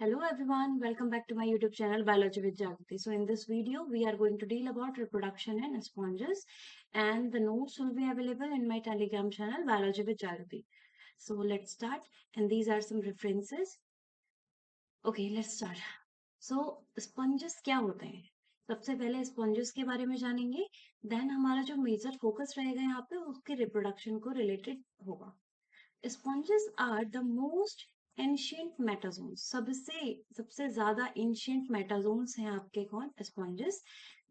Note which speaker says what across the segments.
Speaker 1: Hello everyone, welcome back to my YouTube channel Biology with Jagriti. So in this video, we are going to deal about reproduction in sponges and the notes will be available in my Telegram channel Biology with Jagriti. So let's start and these are some references. Okay, let's start. So sponges क्या होते हैं? सबसे पहले sponges के बारे में जानेंगे, then हमारा जो मेजर फोकस रहेगा यहाँ पे उसके रिप्रोडक्शन को रिलेटेड होगा. Sponges are the most ancient metazoans. सबसे ज्यादा ancient metazoans हैं आपके कौन? Sponges.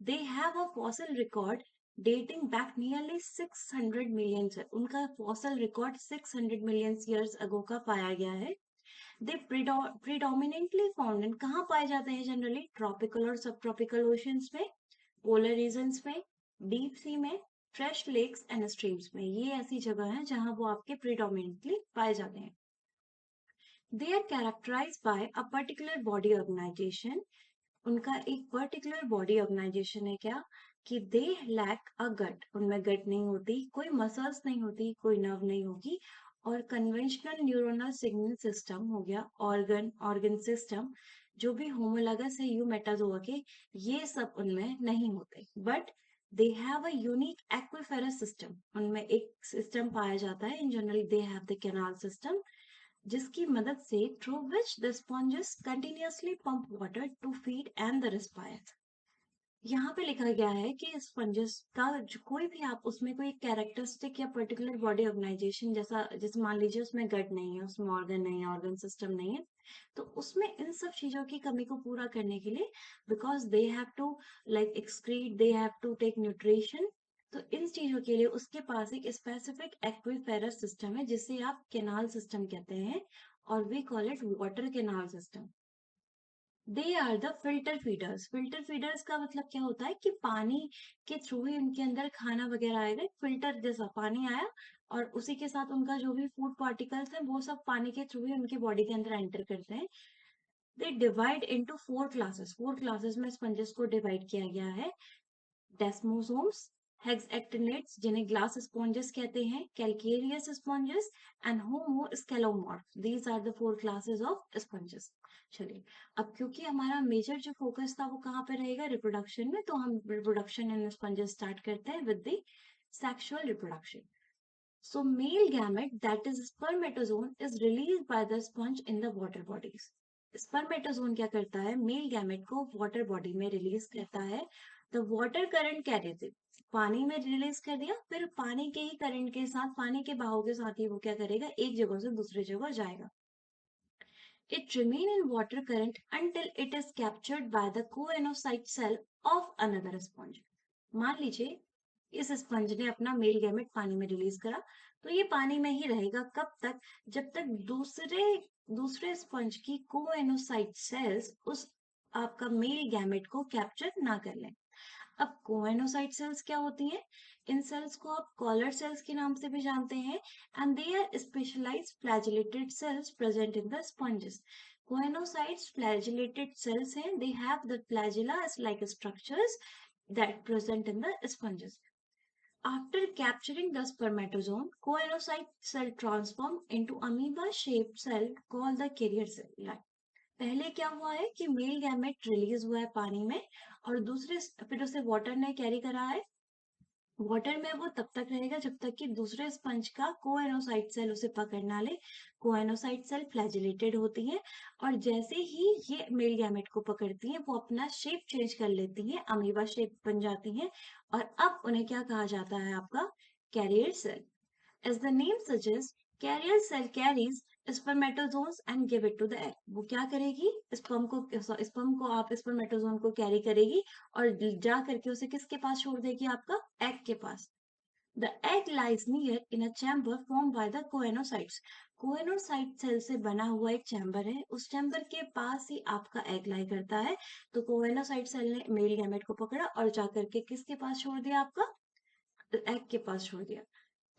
Speaker 1: They have a fossil record dating back nearly 600 million years. उनका fossil record 600 million years ago का पाया गया है. They predominantly found in कहाँ पाए जाते हैं जनरली? ट्रॉपिकल और सब ट्रॉपिकल ओशंस में, पोलर रीजन्स में, डीप सी में, फ्रेश लेक्स एंड स्ट्रीम्स में. ये ऐसी जगह है जहां वो आपके प्रीडोमिनेटली पाए जाते हैं. They are characterize by a particular body organisation. उनका एक पर्टिकुलर बॉडी ऑर्गेनाइजेशन है क्या कि दे लैक अ गट. उनमें गट नहीं होती, कोई मसल्स नहीं होती, कोई नर्व नहीं होगी, और कन्वेंशनल न्यूरोनल सिग्नल सिस्टम हो गया, ऑर्गन सिस्टम, जो भी होमोलॉगस है यूमेटाजोआ के, ये सब उनमें नहीं होते. But they have a unique aquiferous system. उनमें एक सिस्टम पाया जाता है. In general they have the canal system, जिसकी मदद से through which the sponges continuously pump water to feed and the respire. यहाँ पे लिखा गया है कि स्पंजेस का कोई भी आप उसमें कोई कैरेक्टरिस्टिक या पर्टिकुलर बॉडी ऑर्गेनाइजेशन, जैसा जैसे मान लीजिए उसमें गट नहीं है, उसमें ऑर्गन नहीं है, ऑर्गन सिस्टम नहीं है, तो उसमें इन सब चीजों की कमी को पूरा करने के लिए, because they have to like excrete, they have to take nutrition, तो इन चीजों के लिए उसके पास एक स्पेसिफिक एक्विफेरस सिस्टम है जिसे आप कैनाल सिस्टम कहते हैं, और we call it water canal system. They are the filter feeders. Filter feeders का मतलब क्या होता है कि पानी के थ्रू ही उनके अंदर खाना वगैरह आएगा. फिल्टर जैसा पानी आया और उसी के साथ उनका जो भी फूड पार्टिकल्स है वो सब पानी के थ्रू ही उनकी बॉडी के अंदर एंटर करते हैं. They divide into 4 classes. 4 classes में स्पंजेस को डिवाइड किया गया है. डेस्मोसोम्स, हेक्सएक्टिनेट्स जिन्हें ग्लास स्पॉन्जेस कहते हैं, calcareous sponges and homoscleromorph. These are the 4 classes of sponges. चलिए, अब क्योंकि हमारा मेजर जो फोकस था वो कहाँ पे रहेगा? रिप्रोडक्शन में, तो हम रिप्रोडक्शन इन स्पॉन्जेस स्टार्ट करते हैं with the sexual reproduction. So male gamete, that is spermatozoon, is released by the sponge in the water bodies. Spermatozoon क्या करता है? मेल गैमेट को वाटर बॉडी में रिलीज करता है. The water current carries it. पानी में रिलीज कर दिया, फिर पानी के ही करंट के साथ, पानी के बहाव के साथ ही वो क्या करेगा? एक जगह से दूसरी जगह जाएगा. It remain in water current until it is captured by the coenocyte cell of another sponge. मान लीजिए इस स्पंज ने अपना मेल गैमेट पानी में रिलीज करा, तो ये पानी में ही रहेगा. कब तक? जब तक दूसरे स्पंज की कोएनोसाइट सेल्स उस आपका मेल गैमेट को कैप्चर ना कर लें. अब कोएनोसाइट सेल्स क्या होती हैं? इन सेल्स को आप कॉलर सेल्स के नाम से भी जानते हैं, and they are specialised flagellated cells present in the sponges. Choanocytes flagellated cells हैं. They have the flagella like structures that present in the sponges. After capturing the spermatozoon, coenocyte cell transform into amoeba-shaped cell called the carrier cell. पहले क्या हुआ है कि male gamete release हुआ है पानी में, और दूसरे फिर उसे वाटर ने कैरी करा है. वाटर में वो तब तक रहेगा जब तक कि दूसरे स्पंज का कोएनोसाइट सेल उसे पकड़ ना ले. कोएनोसाइट सेल फ्लैजिलेटेड होती है, और जैसे ही ये मेल गैमेट को पकड़ती हैं वो अपना शेप चेंज कर लेती हैं, अमीबा शेप बन जाती हैं, और अब उन्हें क्या कहा जाता है? आपका carrier cell. As the name suggests, carrier cell carries spermatozoons and give it to the egg. वो क्या करेगी? स्पर्म को आप स्पर्मेटोजोन को कैरी करेगी और जा करके उसे किसके पास छोड़ देगी? आपका एग के पास. The egg lies near in a chamber formed by the coenocytes. Coenocyte cell से बना हुआ एक चैम्बर है, उस चैम्बर के पास ही आपका एग लाई करता है. तो कोएनोसाइट सेल ने मेल गैमेट को पकड़ा और जाकर के किसके पास छोड़ दिया? आपका एग के पास छोड़ दिया.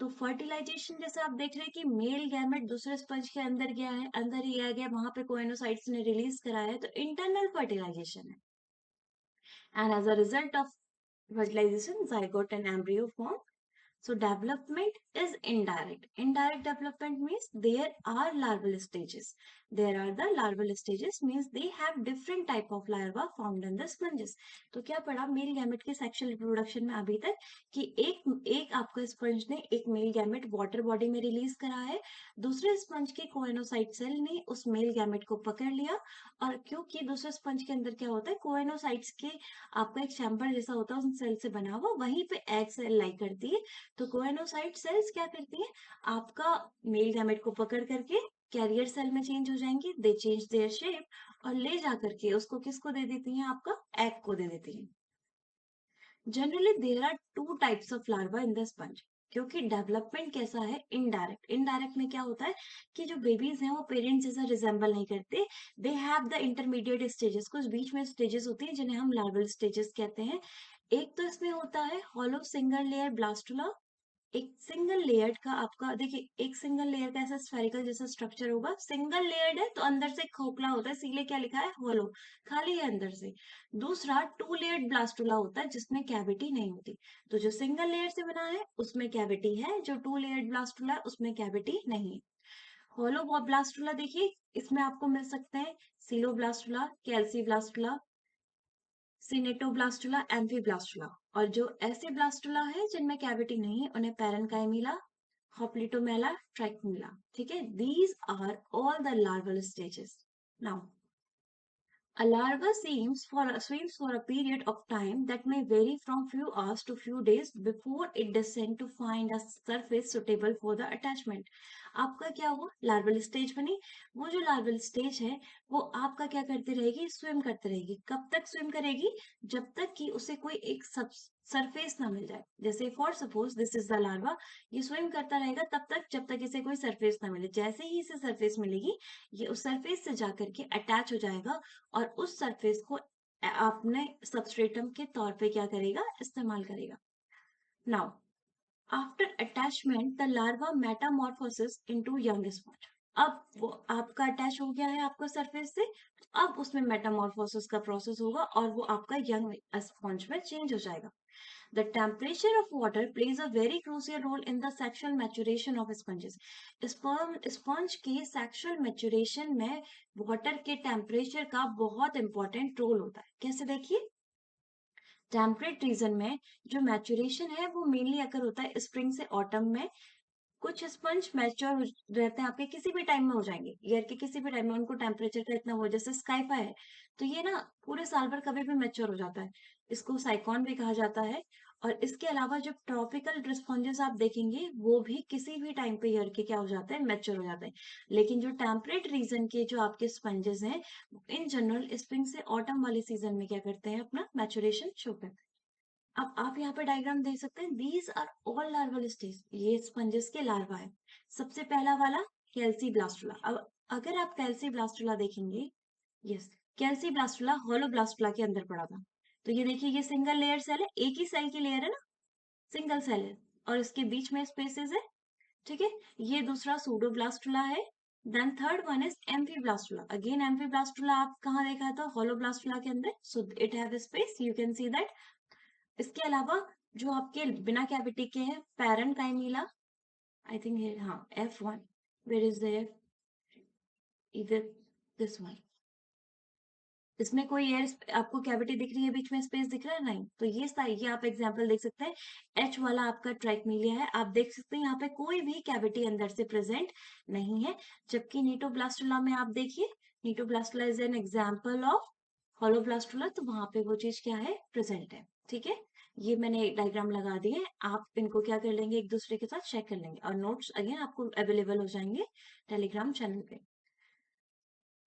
Speaker 1: तो फर्टिलाइजेशन जैसे आप देख रहे हैं कि मेल गैमेट दूसरे स्पंज के अंदर गया है, अंदर ही आ गया, वहां पे कोएनोसाइट्स ने रिलीज कराया है, तो इंटरनल फर्टिलाइजेशन है. And as a result of fertilisation zygote and embryo form. So development is indirect. Indirect development means there are larval stages. There are the larval stages, means they have different type of larva found in the sponges. तो क्या पढ़ा male gamete के sexual reproduction में अभी तक कि एक आपका स्पंज ने एक मेल गैमेट वाटर बॉडी में रिलीज करा है, दूसरे स्पंज के कोएनोसाइट सेल ने उस मेल गैमेट को पकड़ लिया, और क्योंकि दूसरे स्पंज के अंदर क्या होता है, कोएनोसाइट्स के आपका एक चैम्बर जैसा होता है उन सेल से बना हुआ, वहीं पे एग सेल लाई करती है। तो कोएनोसाइट सेल्स क्या करती है, आपका मेल गैमेट को पकड़ करके कैरियर सेल में चेंज हो जाएंगे, दे चेंज देयर शेप, और ले जा करके उसको किसको दे देती हैं, आपका एग को दे देती हैं। Generally there are two types of larva in the sponge, क्योंकि डेवलपमेंट कैसा है, इनडायरेक्ट। इनडायरेक्ट में क्या होता है कि जो बेबीज हैं वो पेरेंट्स जैसा रिजेंबल नहीं करते, दे हैव द इंटरमीडिएट स्टेजेस, कुछ बीच में स्टेजेस होती हैं जिन्हें हम लार्वल स्टेजेस कहते हैं। एक तो इसमें होता है हॉलो सिंगल लेयर ब्लास्टुला। एक सिंगल लेयर्ड का आपका देखिए, एक सिंगल लेयर का ऐसा स्फेरिकल जैसा स्ट्रक्चर होगा, सिंगल लेयर्ड है तो अंदर से खोखला होता है, इसीलिए क्या लिखा है, होलो, खाली है अंदर से। दूसरा टू लेयर्ड ब्लास्टुला होता है जिसमें कैविटी नहीं होती। तो जो सिंगल लेयर से बना है उसमें कैविटी है, जो टू लेयर्ड ब्लास्टुला है उसमें कैविटी नहीं है। होलो ब्लास्टुला देखिए, इसमें आपको मिल सकते हैं सीलोब्लास्टुला, कैल्सीब्लास्टुला, सिनेटोब्लास्टुला, एम्फीब्लास्टुला। और जो ऐसे ब्लास्टुला है जिनमें कैविटी नहीं है उन्हें पैरेन्काइमिला, होप्लिटोमेला, ट्राइकोमिला। ठीक है, these are all the larval stages. Now a larva swims for a period of time that may vary from few hours to few days before it descends to find a surface suitable for the attachment. आपका क्या हुआ, larval stage बनी। वो जो larval stage है वो आपका क्या करती रहेगी, स्विम करती रहेगी। कब तक स्विम करेगी, जब तक कि उसे कोई एक सरफेस ना मिल जाए। जैसे for suppose this is the larva, ये स्विम करता रहेगा तब तक जब तक इसे कोई सरफेस ना मिले। जैसे ही इसे सरफेस मिलेगी ये उस सरफेस से जाकर के अटैच हो जाएगा, और उस सरफेस को अपने सबस्ट्रेटम के तौर पे क्या करेगा, इस्तेमाल करेगा। Now after attachment the larva Metamorphosis into young sponge. अब वो आपका अटैच हो गया है आपको सरफेस से, अब उसमें मेटामॉर्फोसिस का प्रोसेस होगा और वो आपका यंग स्पॉन्ज में चेंज हो जाएगा। The temperature of water plays a very crucial role in the sexual maturation of sponges. Sponge की सेक्सुअल मैच्योरेशन में वाटर के टेम्परेचर का बहुत इंपॉर्टेंट रोल होता है। कैसे देखिए, टेम्परेट रीजन में जो मैच्योरेशन है वो मेनली अगर होता है स्प्रिंग से ऑटम में। कुछ स्पंज मैच्योर रहते हैं आपके किसी भी टाइम में हो जाएंगे, ईयर के किसी भी टाइम में, उनको टेम्परेचर का इतना वो, जैसे स्काइफा है तो ये ना पूरे साल भर कभी भी मैच्योर हो जाता है, इसको साइकॉन भी कहा जाता है। और इसके अलावा जो ट्रॉपिकल स्पॉन्जेस आप देखेंगे वो भी किसी भी टाइम पे ईयर के क्या हो जाते हैं, मैच्योर हो जाते हैं। लेकिन जो टेम्परेट रीजन के जो आपके स्पंजेस हैं इन जनरल स्प्रिंग से ऑटम वाले सीजन में क्या करते हैं, अपना मैच्योरेशन शो करते हैं। अब आप यहाँ पे डायग्राम देख सकते हैं, these are all larval stage, ये स्पंजेस के लार्वा है। सबसे पहला वाला कैल्सी ब्लास्टुला। अब अगर आप कैल्सी ब्लास्टुला देखेंगे, yes, calciblastula hollow blastula के अंदर पड़ा था। तो ये देखिए, ये सिंगल लेयर सेल है, एक ही सेल की लेयर है ना, सिंगल सेल है, और इसके बीच में स्पेसेस है। ठीक है, ये दूसरा सूडोब्लास्टुला है। Then third one is amphiblastula. Again amphiblastula आप कहाँ देखा था, होलोब्लास्टुला के अंदर, so it have space, you can see that. इसके अलावा जो आपके बिना कैविटी के हैं, पैरेन्काइमिला, आई थिंक ये, हाँ, F1, where is the F, इधर, दिस वन। इसमें कोई एयर आपको कैविटी दिख रही है, बीच में स्पेस दिख रहा है, नहीं, तो ये आप एग्जांपल देख सकते हैं। H वाला आपका ट्राइकमिलिया है, आप देख सकते हैं यहाँ पे कोई भी कैविटी अंदर से प्रेजेंट नहीं है। जबकि नीटोब्लास्टुला में आप देखिए, नीटोब्लास्टुला इज एन एग्जाम्पल ऑफ होलोब्लास्टुला, तो वहां पे वो चीज क्या है, प्रेजेंट है। ठीक है, ये मैंने डायग्राम लगा दिए, आप इनको क्या कर लेंगे, एक दूसरे के साथ चेक कर लेंगे, और नोट्स अगेन आपको अवेलेबल हो जाएंगे टेलीग्राम चैनल पे।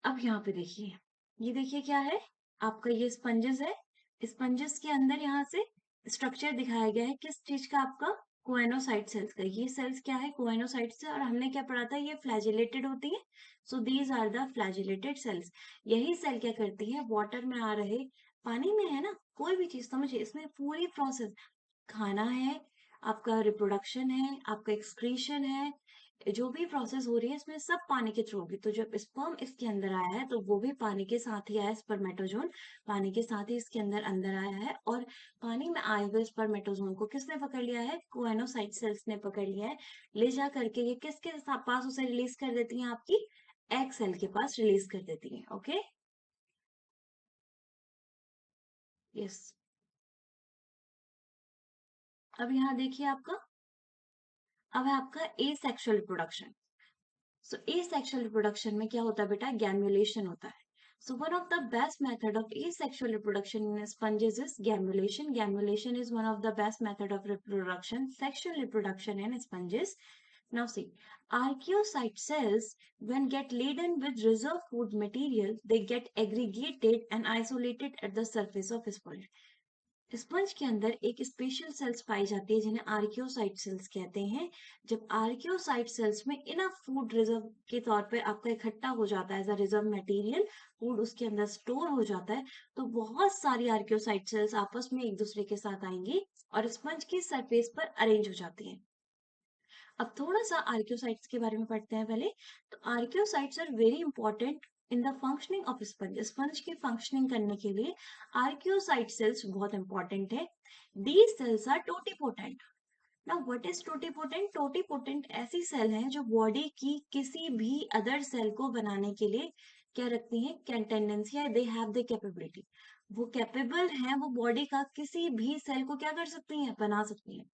Speaker 1: अब यहाँ पे देखिए, ये देखिए क्या है, आपका ये स्पंजेस है। स्पंजेस के अंदर यहाँ से स्ट्रक्चर दिखाया गया है किस चीज का, आपका कोएनोसाइट सेल्स का। ये सेल्स क्या है, कोएनोसाइट से, और हमने क्या पढ़ा था, ये फ्लैजिलेटेड होती है। So these are the flagellated cells. यही सेल क्या करती है, वाटर में आ रहे, पानी में है ना, कोई भी चीज समझिए, इसमें पूरी प्रोसेस, खाना है, आपका रिप्रोडक्शन है, आपका एक्सक्रीशन है, जो भी प्रोसेस हो रही है इसमें सब पानी के थ्रू होगी। तो जब स्पर्म इसके अंदर आया है तो वो भी पानी के साथ ही आया है, स्पर्मेटोजोन पानी के साथ ही इसके अंदर अंदर आया है। और पानी में आए हुए स्पर्मेटोजोन को किसने पकड़ लिया है, कोएनोसाइट सेल्स ने पकड़ लिया है। ले जा करके ये किसके पास उसे रिलीज कर देती है, आपकी एग सेल के पास रिलीज कर देती हैं। Okay, yes. अब यहाँ देखिए आपका, अब है आपका ए सेक्सुअल रिप्रोडक्शन। सो ए सेक्सुअल रिप्रोडक्शन में क्या होता है बेटा, गैम्यूलेशन होता है। So one of the best method of asexual reproduction in sponges is gemmulation. Gemmulation is one of the best method of reproduction, sexual reproduction in sponges. Now see, archaeocyte cells when get laden with reserve food material, they get aggregated and isolated at the surface of sponge. Sponge के अंदर एक special cells पाई जाती है जिन्हें archaeocyte sales कहते हैं। जब archaeocyte cells में इनफ फूड रिजर्व के तौर पे आपका इकट्ठा हो जाता है, as a reserve material food उसके अंदर स्टोर हो जाता है, तो बहुत सारी आर्कियोसाइट सेल्स आपस में एक दूसरे के साथ आएंगी और स्पंज की सरफेस पर अरेंज हो जाती हैं। अब थोड़ा सा आर्कियोसाइट्स के बारे में पढ़ते हैं पहले। तो archaeocytes are very important in the functioning of sponge. Sponge की फंक्शनिंग करने के लिए आर्कियोसाइट सेल्स बहुत इंपॉर्टेंट है। These cells are totipotent. Now what is totipotent? Totipotent ऐसी सेल हैं जो बॉडी की किसी भी अदर सेल को बनाने के लिए क्या रखती हैं, कैन टेंडेंसी है, दे हैव द कैपेबिलिटी। वो कैपेबल हैं, वो बॉडी का किसी भी सेल को क्या कर सकती हैं, बना सकती हैं।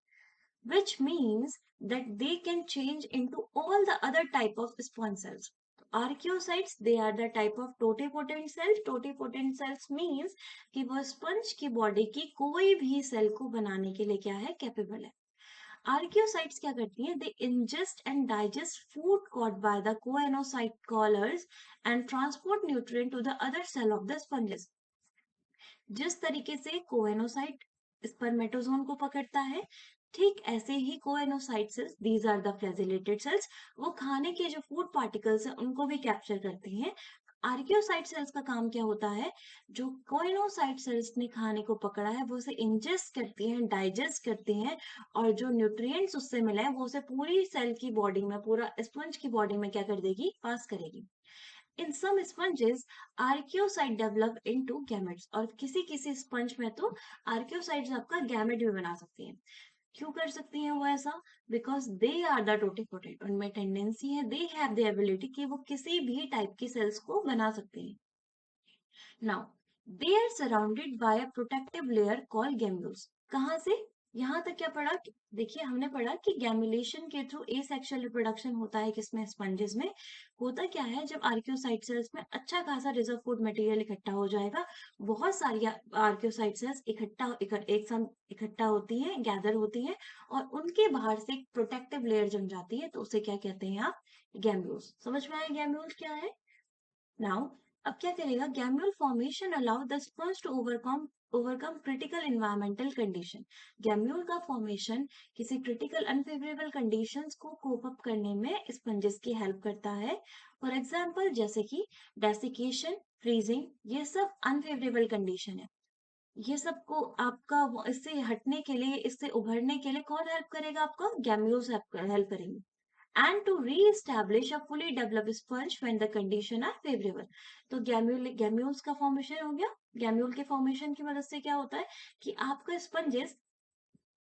Speaker 1: which means that they can change into all the other type of sponge cells. Archaeocytes, they are the type of totipotent cells. Totipotent cells means कि वो sponge की body की कोई भी cell को बनाने के लिए क्या है, capable है। Archaeocytes क्या करती हैं? They ingest and digest food caught by the choanocyte callers and transport nutrient to the other cell of the sponges. जिस तरीके से कोएनोसाइट स्पर्मेटोजोन को पकड़ता है, ठीक ऐसे ही choanocyte cells, these are the flagellated cells, वो खाने के जो फूड पार्टिकल्स हैं उनको भी कैप्चर करती हैं। आर्कियोसाइट सेल्स का काम क्या होता है, जो कोएनोसाइट सेल्स ने खाने को पकड़ा है वो उसे इंजेस्ट करती हैं, डाइजेस्ट करती हैं, और जो न्यूट्रिएंट्स उससे मिले हैं वो उसे पूरी सेल की बॉडी में, पूरा स्पंज की बॉडी में क्या कर देगी, पास करेगी। In some sponges, archaeocyte develop into gametes, और किसी किसी स्पंज में तो आर्कियोसाइट्स आपका गैमेट भी बना सकती हैं। क्यों कर सकती हैं वो ऐसा? Because they are the totipotent, उनमें टेंडेंसी है, दे हैव द एबिलिटी कि वो किसी भी टाइप की सेल्स को बना सकती हैं। Now they are surrounded by a protective layer called gemmules. कहाँ से, यहाँ तक क्या पढ़ा, देखिए हमने पढ़ा कि गैम्यूलेशन के थ्रू एसेक्सुअल रिप्रोडक्शन होता है, किसमें, स्पंजेस में। होता क्या है, जब आर्कियोसाइट सेल्स में अच्छा खासा रिजर्व फूड मटेरियल इकट्ठा हो जाएगा, बहुत सारी आर्कियोसाइट सेल्स एक साथ इकट्ठा होती हैं, गैदर होती हैं, और उनके बाहर से एक प्रोटेक्टिव लेयर जम जाती है, तो उसे क्या कहते हैं आप, गैम्यूल्स। समझ में आया गैम्यूल्स क्या है? नाउ अब क्या करेगा, gemmule formation allow the sponge to overcome critical environmental condition. Gemmule का फॉर्मेशन किसी क्रिटिकल अनफेवरेबल कंडीशंस को कोप अप करने में स्पंजेस की हेल्प करता है। फॉर एग्जांपल जैसे कि डेसिकेशन, फ्रीजिंग, ये सब अनफेवरेबल कंडीशन है। ये सबको आपका इससे हटने के लिए, इससे उभरने के लिए कौन हेल्प करेगा, आपका गैम्यूल्स हेल्प करेंगे। And to re-establish a fully developed sponge when the condition are favorable. तो गैम्यूल्स का फॉर्मेशन हो गया। गैम्यूल के फॉर्मेशन की मदद से क्या होता है कि आपका स्पंजेस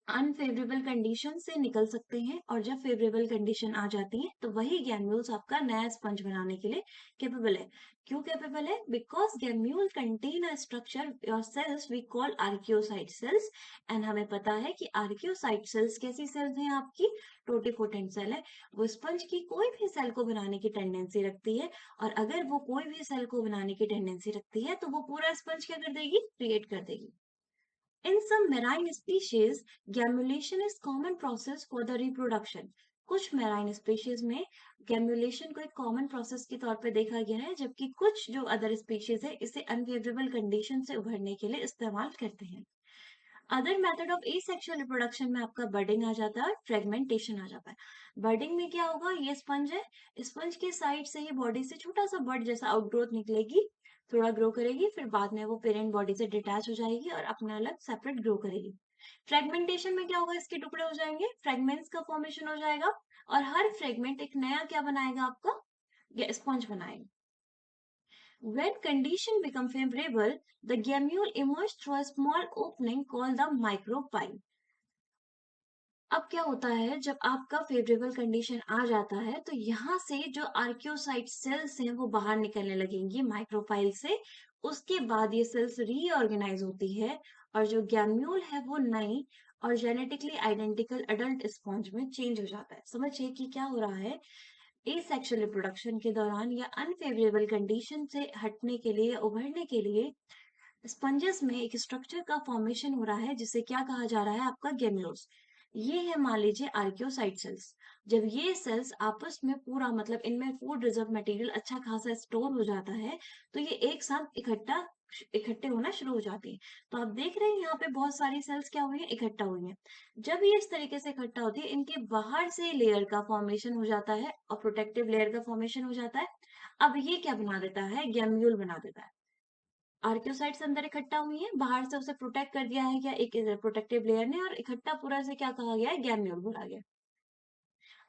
Speaker 1: अनफेवरेबल कंडीशन से निकल सकते हैं, और जब फेवरेबल कंडीशन आ जाती है तो वही गैम्यूल्स आपका नया स्पंज बनाने के लिए कैपेबल है। क्यों कैपेबल है? Because gemmule contain a structure और cells we call archaeocyte cells. And हमें पता है कि आर्कियोसाइट सेल्स कैसी सेल्स हैं, आपकी टोटिपोटेंट सेल है। वो स्पंज की कोई भी सेल को बनाने की टेंडेंसी रखती है, और अगर वो कोई भी सेल को बनाने की टेंडेंसी रखती है तो वो पूरा स्पंज क्या कर देगी, क्रिएट कर देगी। In some marine species, gemmulation is common process for the reproduction. कुछ मैराइन स्पीशीज में गैम्यूलेशन को एक कॉमन प्रोसेस के तौर पे देखा गया है, जबकि कुछ जो अदर स्पीशीज है इसे अनफेवरेबल कंडीशन से उभरने के लिए इस्तेमाल करते हैं। Other method of asexual reproduction में आपका बर्डिंग आ जाता है, फ्रेगमेंटेशन आ जाता है। बर्डिंग में क्या होगा, ये स्पंज है, स्पंज के साइड से ही बॉडी से छोटा सा बर्ड जैसा आउटग्रोथ निकलेगी, थोड़ा ग्रो करेगी, फिर बाद में वो पेरेंट बॉडी से डिटैच हो जाएगी और अपना अलग सेपरेट ग्रो करेगी। फ्रेगमेंटेशन में क्या होगा, इसके टुकड़े हो जाएंगे, फ्रेगमेंट्स का फॉर्मेशन हो जाएगा, और हर फ्रेगमेंट एक नया क्या बनाएगा, आपका स्पंज बनाएगा। When condition become favorable, the gamule emerge through a small opening called the micropyle. अब क्या होता है जब आपका फेवरेबल कंडीशन आ जाता है तो यहाँ से जो आर्कियोसाइट सेल्स हैं वो बाहर निकलने लगेंगी माइक्रोफाइल से। उसके बाद ये सेल्स रीऑर्गेनाइज होती है और जो गैम्यूल है वो नई और जेनेटिकली आइडेंटिकल अडल्ट स्पॉन्ज में चेंज हो जाता है। समझिए कि क्या हो रहा है। एसेक्सुअल रिप्रोडक्शन के दौरान या अनफेवरेबल कंडीशन से हटने के लिए, उभरने के लिए स्पंजेस में एक स्ट्रक्चर का फॉर्मेशन हो रहा है जिसे क्या कहा जा रहा है, आपका गेम्यूल्स। ये है मान लीजिए आर्कियोसाइट सेल्स। जब ये सेल्स आपस में पूरा मतलब इनमें फूड रिजर्व मटेरियल अच्छा खासा स्टोर हो जाता है तो ये एक साथ इकट्ठे होना शुरू हो जाते हैं। तो आप देख रहे हैं यहाँ पे बहुत सारी सेल्स क्या हुई है, इकट्ठा हुई है। जब ये इस तरीके से इकट्ठा होती है इनके बाहर से लेयर का फॉर्मेशन हो जाता है और प्रोटेक्टिव लेयर का फॉर्मेशन हो जाता है। अब ये क्या बना देता है, गैम्यूल बना देता है। आर्कियोसाइट्स अंदर इकट्ठा हुई हैं, बाहर से उसे प्रोटेक्ट कर दिया है क्या, एक प्रोटेक्टिव लेयर ने, और इकट्ठा पूरा से क्या कहा गया है, गैम्यूल बोला गया।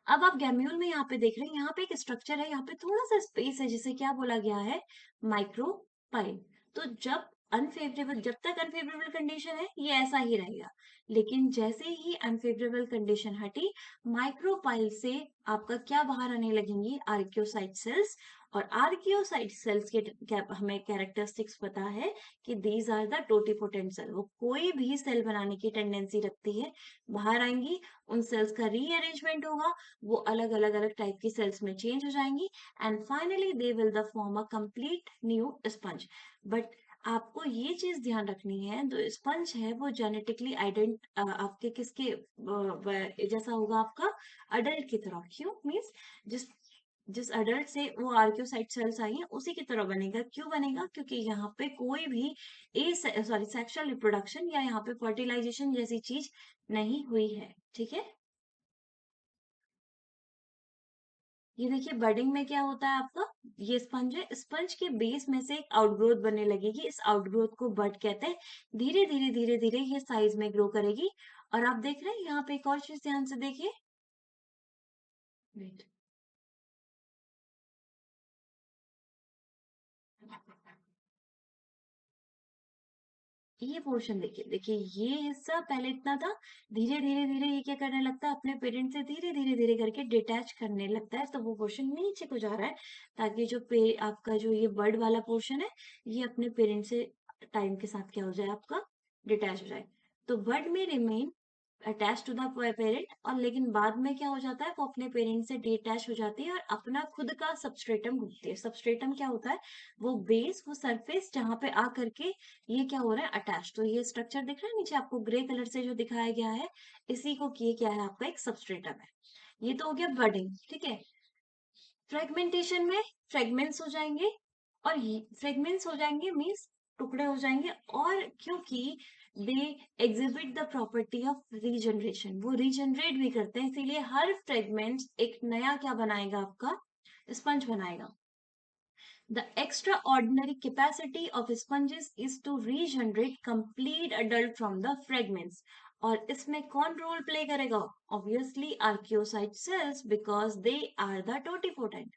Speaker 1: अब आप गैम्यूल में यहाँ पे देख रहे हैं, यहाँ पे एक स्ट्रक्चर है, यहाँ पे थोड़ा सा स्पेस है जिसे क्या बोला गया है, माइक्रोपाइल। तो जब तक अनफेवरेबल कंडीशन है ये ऐसा ही रहेगा, लेकिन जैसे ही अनफेवरेबल कंडीशन हटी, माइक्रोपाइल से आपका क्या बाहर आने लगेंगी, आर्कियोसाइट सेल्स। और आर्कियोसाइट सेल्स के हमें कैरेक्टरिस्टिक्स पता है कि these are the totipotent cell. वो कोई भी सेल बनाने की टेंडेंसी रखती है, बाहर आएंगी, उन सेल्स का रीअरेंजमेंट होगा, वो अलग अलग अलग टाइप की सेल्स में चेंज हो जाएंगी and finally they will the form a complete new sponge. But आपको ये चीज ध्यान रखनी है, जो स्पंज है वो जेनेटिकली आपके किसके जैसा होगा, आपका अडल्ट की तरह। क्यों मीन्स जिस जिस अडल्ट से वो आर्कियोसाइट सेल्स आई हैं उसी की तरह बनेगा। क्यों बनेगा, क्योंकि यहाँ पे कोई भी सेक्सुअल रिप्रोडक्शन या यहाँ पे फर्टिलाइजेशन जैसी चीज नहीं हुई है। ठीक है, ये देखिए बडिंग में क्या होता है आपका, ये स्पंज है, स्पंज के बेस में से एक आउटग्रोथ बनने लगेगी, इस आउटग्रोथ को बड कहते हैं। धीरे धीरे ये साइज में ग्रो करेगी। और आप देख रहे हैं यहाँ पे एक और चीज ध्यान से देखिए। Wait. ये पोर्शन देखिए, देखिए ये हिस्सा पहले इतना था, धीरे धीरे ये क्या करने लगता है, अपने पेरेंट से धीरे धीरे करके डिटैच करने लगता है। तो वो पोर्शन नीचे को जा रहा है ताकि आपका जो ये बर्ड वाला पोर्शन है ये अपने पेरेंट से टाइम के साथ क्या हो जाए, आपका डिटैच हो जाए। तो बर्ड में remain attach to the parent, और लेकिन बाद में क्या हो जाता है, वो अपने पेरेंट से डिटैच हो जाती है और अपना खुद का सबस्ट्रेटम ढूंढती है। सबस्ट्रेटम क्या होता है, वो बेस, वो सरफेस जहाँ पे आ करके ये क्या हो रहा है, अटैच। तो ये स्ट्रक्चर दिख रहा है नीचे आपको ग्रे कलर से जो दिखाया गया है, इसी को किए क्या है, आपका एक सबस्ट्रेटम है। ये तो हो गया बडिंग। ठीक है, फ्रेगमेंटेशन में फ्रेगमेंट्स हो जाएंगे, और फ्रेगमेंट्स हो जाएंगे मीन्स टुकड़े हो जाएंगे। और क्योंकि they exhibit the property of regeneration, वो रीजनरेट भी करते हैं, इसीलिए हर फ्रेगमेंट एक नया क्या बनाएगा, आपका स्पंज बनाएगा। The extraordinary capacity of sponges is to regenerate complete adult from the fragments. और इसमें कौन रोल प्ले करेगा, obviously archaeocyte cells, because they are the totipotent.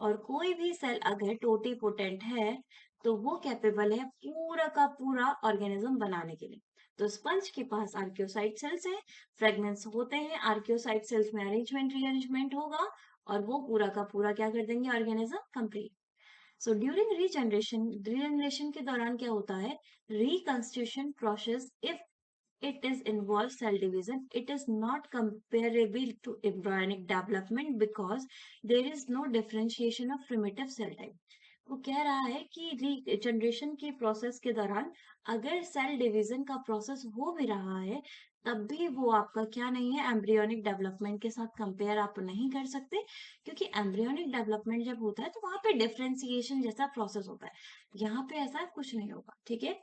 Speaker 1: और कोई भी सेल अगर टोटिपोटेंट है तो वो कैपेबल है पूरा का पूरा ऑर्गेनिज्म बनाने के लिए। तो स्पंज के पास आर्कियोसाइट सेल्स हैं, फ्रेगमेंट्स होते हैं, आर्कियोसाइट सेल्स में अरेंजमेंट रीअरेंजमेंट होगा और वो पूरा का पूरा क्या कर देंगे, organism complete. So during regeneration के दौरान क्या होता है, reconstitution process, if it is involves cell division, it is not comparable to embryonic development because there is no differentiation of primitive cell type। वो कह रहा है कि रीजनरेशन की प्रोसेस के दौरान अगर सेल डिवीजन का प्रोसेस हो भी रहा है तब भी वो आपका क्या नहीं है, एम्ब्रियोनिक डेवलपमेंट के साथ कंपेयर आप नहीं कर सकते, क्योंकि एम्ब्रियोनिक डेवलपमेंट जब होता है तो वहां पे डिफरेंशिएशन जैसा प्रोसेस होता है, यहाँ पे ऐसा कुछ नहीं होगा। ठीक है,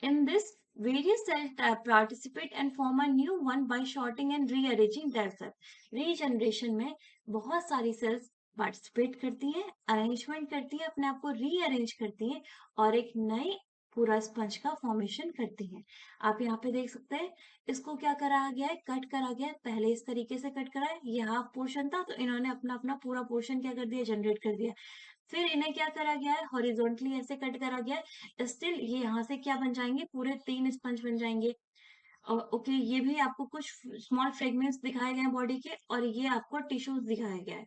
Speaker 1: in this, various cells participate and form a new one by sorting and rearranging themselves. Regeneration में बहुत सारी cells participate करती हैं, arrangement करती हैं, अपने आप को rearrange करती हैं और एक नए पूरा स्पंज का फॉर्मेशन करती हैं। आप यहाँ पे देख सकते हैं, इसको क्या करा गया है, कट करा गया है। पहले इस तरीके से कट करा है, ये हाफ पोर्शन था तो इन्होंने अपना अपना पूरा पोर्शन क्या कर दिया, जनरेट कर दिया। फिर इन्हें क्या करा गया है, हॉरिजॉन्टली ऐसे कट करा गया है, स्टिल ये यहाँ से क्या बन जाएंगे, पूरे 3 स्पंज बन जाएंगे। ओके, ये भी आपको कुछ स्मॉल फ्रेगमेंट्स दिखाए गए हैं बॉडी के, और ये आपको टिश्यूज दिखाया गया है,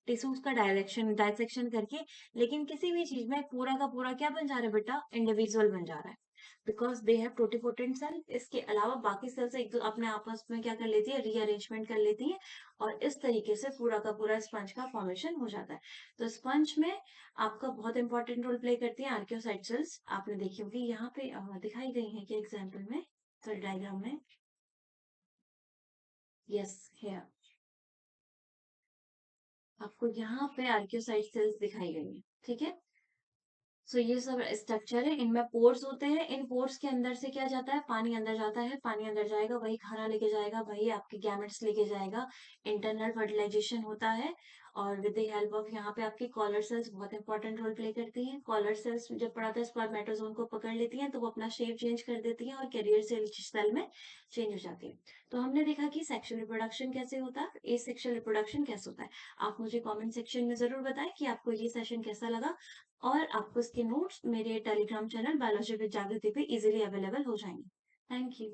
Speaker 1: टिश्यूज का डायसेक्शन करके। लेकिन किसी भी चीज में पूरा का पूरा क्या बन जा रहा है बेटा, इंडिविजुअल बन जा रहा है, because they have totipotent cell. इसके अलावा बाकी सेल्स एक अपने आपस में क्या कर लेती है, रीअरेंजमेंट कर लेती है, और इस तरीके से पूरा का पूरा स्पंज का फॉर्मेशन हो जाता है। तो स्पंज में आपका बहुत इंपॉर्टेंट रोल प्ले करती है आर्कियोसाइट सेल्स। आपने देखी होगी यहाँ पे दिखाई गई है कि एग्जाम्पल में, सॉरी डायग्राम में, यस है, आपको यहाँ पे आर्कियोसाइट सेल्स दिखाई गई है, ठीक है। सो ये सब स्ट्रक्चर है, इनमें पोर्स होते हैं, इन पोर्स के अंदर से क्या जाता है, पानी अंदर जाता है, पानी अंदर जाएगा, वही खाना लेके जाएगा, वही आपके गैमेट्स लेके जाएगा, इंटरनल फर्टिलाइजेशन होता है। और विद द हेल्प ऑफ यहाँ पे आपकी कॉलर सेल्स बहुत इंपॉर्टेंट रोल प्ले करती हैं। कॉलर सेल्स जब पढ़ा था, स्पर्मेटोजोन को पकड़ लेती हैं, तो वो अपना शेप चेंज कर देती हैं और कैरियर सेल में चेंज हो जाती है। तो हमने देखा कि सेक्सुअल रिप्रोडक्शन कैसे होता है, ए सेक्सुअल रिप्रोडक्शन कैसे होता है। आप मुझे कमेंट सेक्शन में जरूर बताएं कि आपको ये सेशन कैसा लगा, और आपको इसके नोट्स मेरे टेलीग्राम चैनल बायोलॉजी विद जागृति पे इजीली अवेलेबल हो जाएंगे। Thank you.